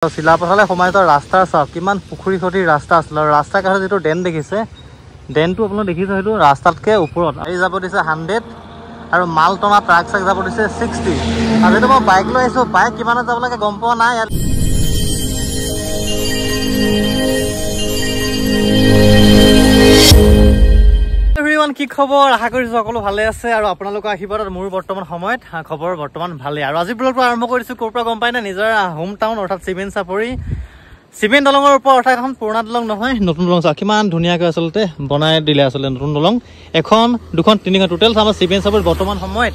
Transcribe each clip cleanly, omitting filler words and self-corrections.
চিলাপথাৰলৈ সোমাই যোৱা ৰাস্তাৰ চাওক কিমান পুখুৰী খতিৰ ৰাস্তা আছিল আৰু ৰাস্তাৰ কাষত যিটো ড্ৰেন দেখিছে ড্ৰেনটো আপোনালোকে দেখিছে সেইটো ৰাস্তাতকৈ ওপৰত গাড়ী যাব দিছে 100 আৰু মাল টনা ট্ৰাক চাক যাব দিছে 60 আৰু যেটো মই বাইক লৈ আহিছোঁ বাইক কিমানত যাব লাগে গম পোৱা নাই এভৰিৱান কি খবৰ আশা কৰিছোঁ সকলো ভালে আছে আৰু আপোনালোকৰ আশীৰ্বাদত মোৰ বৰ্তমান সময়ত খবৰ বৰ্তমান ভালেই আৰু আজি ব্লগটো আৰম্ভ কৰিছোঁ ক'ৰ পৰা গম পাই না নিজৰ হোম টাউন অৰ্থাৎ চিমেণ্ট চাপৰি চিমেণ্ট দলঙৰ ওপৰত অৰ্থাৎ এখন পুৰণা দলং নহয় নতুন দলং চাওক কিমান ধুনীয়াকৈ আচলতে বনাই দিলে আচলতে নতুন দলং এখন দুখন তিনিখন টোটেল আমাৰ চিমেণ্ট চাপৰিত বৰ্তমান সময়ত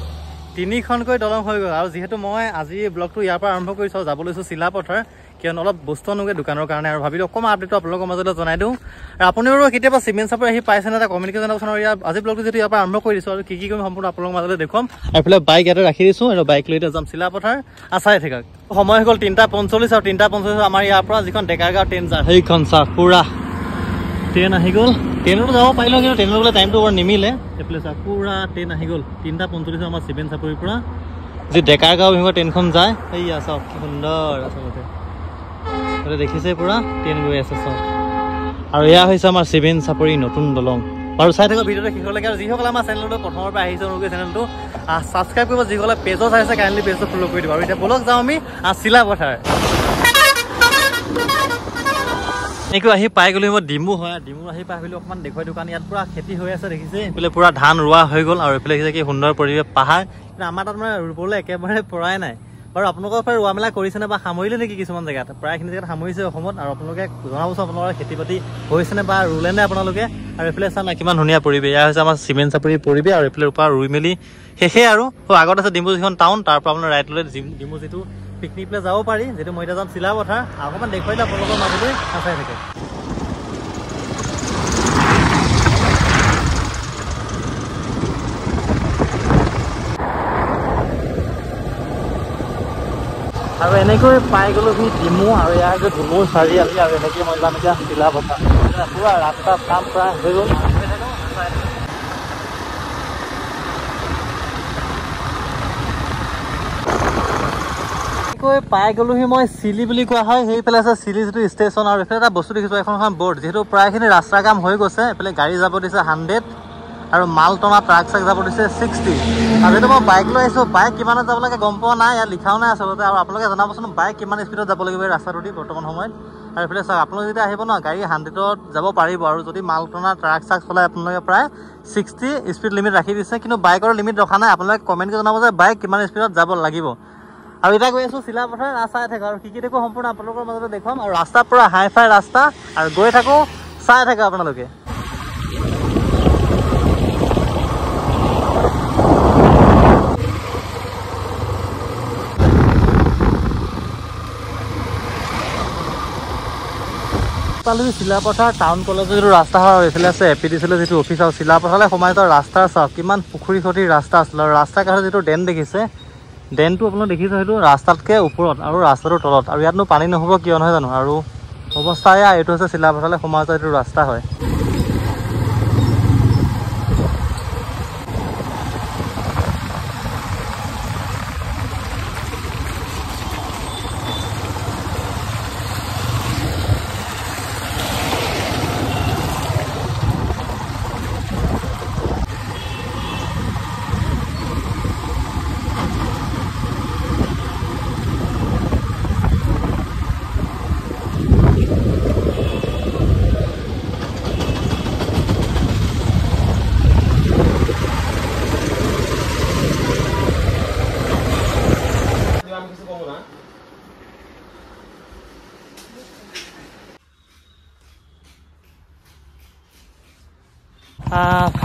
3খনকৈ দলং হৈ গ'ল আৰু যিহেতু মই আজি ব্লগটো ইয়াৰ পৰা আৰম্ভ কৰিছোঁ যাব লৈছোঁ চিলাপথাৰ কিয়নো অলপ বস্তু আনোগৈ দোকানৰ কাৰণে আৰু ভাবিলোঁ অকণমান আপডেটটো আপোনালোকৰ মাজলৈ জনাই দিওঁ আৰু আপোনালোকৰ কেতিয়াবা চিমেণ্ট চাপৰি আহি পাইছে নে এটা কমেণ্টকৈ জনাবচোন আৰু ইয়াৰ আজি ব্লগটো যিহেতু ইয়াৰ পৰা আৰম্ভ কৰিছোঁ আৰু কি কৰিম সম্পূৰ্ণ আপোনালোকৰ মাজলৈ দেখুৱাম আৰু এইফালে বাইক ইয়াতে ৰাখি দিছোঁ আৰু বাইক লৈ যাম চিলাপথাৰ চাই থাকক সময় হৈ গ'ল 3:45 আৰু 3:45 আমাৰ ইয়াৰ পৰা যিখন ডেকাৰগাঁও ট্ৰেইন যায় সেইখন চাওক পুৰা ট্ৰেইন আহি গ'ল ট্ৰেইনতো যাব পাৰিলোঁ কিন্তু ট্ৰেইনত গ'লে টাইমটো বৰ নিমিলে এইফালে চাওক পুৰা ট্ৰেইন আহি গ'ল 3:45 আমাৰ চিমেণ্ট চাপৰিৰ পৰা যি ডেকাৰগাঁও বিভাগৰ ট্ৰেইনখন যায় সেয়া চাওক কি সুন্দৰ আচলতে দেখিছে পুৰা ট্ৰেইন গৈ আছে চাওক আৰু এয়া হৈছে আমাৰ চিমেণ্ট চাপৰি নতুন দলং বাৰু চাই থাকক ভিডিঅ'টো শেষলৈকে আৰু যিসকলে আমাৰ চেনেলটো প্ৰথমৰ পৰা আহিছে তেওঁলোকে চেনেলটো ছাবস্ক্ৰাইব কৰিব যিসকলে পেজত চাইছে কাইণ্ডলি পেজটো ফ'ল' কৰি দিব আৰু এতিয়া বলক যাওঁ আমি চিলাপথাৰ এনেকৈ আহি পাই গ'লো মই ডিমু হয় ডিমু আহি পাই আহিলোঁ অকণমান দেখুৱাই দোকান ইয়াত পুৰা খেতি হৈ আছে দেখিছে এইফালে পুৰা ধান ৰোৱা হৈ গ'ল আৰু এইফালে দেখিছে কি সুন্দৰ পৰিৱেশ পাহাৰ কিন্তু আমাৰ তাত মানে ৰুবলৈ একেবাৰে পৰাই নাই বাৰু আপোনালোকৰ পৰা ৰোৱা মেলা কৰিছেনে বা সামৰিলে নেকি কিছুমান জেগাত প্ৰায়খিনি জেগাত সামৰিছে অসমত আৰু আপোনালোকে জনাবচোন আপোনালোকৰ খেতি বাতি হৈছেনে বা ৰুলেনে আপোনালোকে আৰু এইফালে চাওক না কিমান ধুনীয়া পৰিৱেশ এয়া হৈছে আমাৰ চিমেণ্ট চাপৰি পৰিৱেশ আৰু এইফালে পৰা ৰুই মেলি শেষে আৰু আগত আছে ডিমু যিখন টাউন তাৰ পৰা আপোনাৰ ৰাইট ল'লে ডিমু যিটো পিকনিক প্লেচ যাব পাৰি যিটো মই এতিয়া যাম চিলাপথাৰ অকণমান দেখুৱাই দিলে আপোনালোকৰ মাজলৈ চাই থাকে আৰু এনেকৈ পাই গ'লোহি ডিমু আৰু ইয়াৰ যে ডিমুৰ চাৰিআলি আৰু এনেকৈ মই যাম এতিয়া চিলাপথাৰ পুৰা ৰাস্তা কাম প্ৰায় হৈ গ'ল পাই গ'লোহি মই চিলি বুলি কোৱা হয় সেইফালে আছে চিলি যিটো ষ্টেচন আৰু এইফালে এটা বস্তু দেখিছোঁ এখন বৰ্ড যিহেতু প্ৰায়খিনি ৰাস্তাৰ কাম হৈ গৈছে এইফালে গাড়ী যাব দিছে 100 আৰু মাল টনা ট্ৰাক চাক যাব দিছে 60 আৰু যেটো মই বাইক লৈ আহিছোঁ বাইক কিমানত যাব লাগে গম পোৱা নাই ইয়াত লিখাও নাই আচলতে আৰু আপোনালোকে জনাবচোন বাইক কিমান স্পীডত যাব লাগিব এই ৰাস্তাটো দি বৰ্তমান সময়ত আৰু এইফালে চাওক আপোনালোকে যেতিয়া আহিব ন গাড়ী 100ত যাব পাৰিব আৰু যদি মাল টনা ট্ৰাক চাক চলাই আপোনালোকে প্ৰায় 60 স্পীড লিমিট ৰাখি দিছে কিন্তু বাইকৰ লিমিট ৰখা নাই আপোনালোকে কমেণ্টকৈ জনাব যে বাইক কিমান স্পীডত যাব লাগিব আৰু এতিয়া গৈ আছোঁ চিলাপথাৰ চাই থাকক আৰু কি দেখোঁ সম্পূৰ্ণ আপোনালোকৰ মাজতে দেখুৱাম আৰু ৰাস্তাৰ পৰা হাই ফাই ৰাস্তা আৰু গৈ থাকোঁ চাই থাকে আপোনালোকে পালোঁ চিলাপথাৰ টাউন কলেজৰ যিটো ৰাস্তা হয় আৰু এইফালে আছে APDCL যিটো অফিচ আৰু চিলাপথাৰলৈ সোমাই যোৱা ৰাস্তাৰ চাওক কিমান পুখুৰী খতিৰ ৰাস্তা আছিল আৰু ৰাস্তাৰ কাষত যিটো ড্ৰেন দেখিছে ড্ৰেনটো আপোনালোকে দেখিছে সেইটো ৰাস্তাতকৈ ওপৰত আৰু ৰাস্তাটোৰ তলত আৰু ইয়াতনো পানী নহ'ব কিয় নহয় জানো আৰু অৱস্থা এইটো হৈছে চিলাপথাৰলৈ সোমাই যোৱা যিটো ৰাস্তা হয়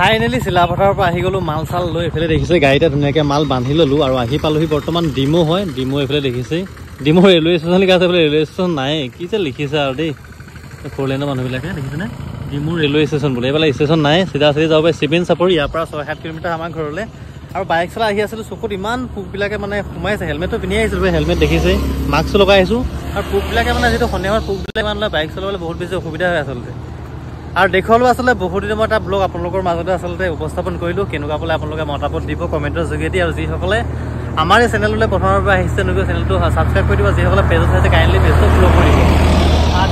ফাইনেলি চিলাপথাৰৰ পৰা আহি গ'লোঁ মাল চাল লৈ এইফালে দেখিছে গাড়ীতে ধুনীয়াকৈ মাল বান্ধি ল'লোঁ আৰু আহি পালোহি বৰ্তমান ডিমু হয় ডিমু এইফালে দেখিছে ডিমু ৰেলৱে ষ্টেচন লিখা আছে এইফালে ৰেলৱে ষ্টেচন নাই কি যে লিখিছে আৰু দেই ফ'ৰলেনৰ মানুহবিলাকে দেখিছেনে ডিমু ৰেলৱে ষ্টেচন বোলে এইফালে ষ্টেচন নাই চিধা চিধি যাব পাৰি চিমেণ্ট চাপৰি ইয়াৰ পৰা 6-7 কিলোমিটাৰ আমাৰ ঘৰলৈ আৰু বাইক চলাই আহি আছিলোঁ চকুত ইমান পোকবিলাকে মানে সোমাইছে হেলমেটটো পিন্ধি আহিছিলোঁ হেলমেট দেখিছে মাস্কটো লগাই আহিছোঁ আৰু পোকবিলাকে মানে যিটো সন্ধিয়া পোকবিলাক মানে বাইক চলাবলৈ বহুত বেছি অসুবিধা হয় আচলতে আৰু দেখুৱালোঁ আচলতে বহুত দিনৰ মই এটা ব্লগ আপোনালোকৰ মাজতে আচলতে উপস্থাপন কৰিলোঁ কেনেকুৱা বোলে আপোনালোকে মতামত দিব কমেণ্টৰ যোগেদি আৰু যিসকলে আমাৰ এই চেনেললৈ প্ৰথমৰ পৰা আহিছে নতুন চেনেলটো ছাবস্ক্ৰাইব কৰি দিব যিসকলে পেজত আছে কাইণ্ডলি পেজটো ফ'ল' কৰি দিব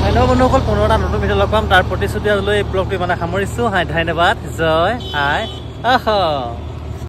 ধন্যবাদ বন্ধুসকল 15টা নতুন ভিডিঅ' লগ পাম তাৰ প্ৰতিশ্ৰুতি লৈ এই ব্লগটো মানে সামৰিছোঁ ধন্যবাদ জয় আই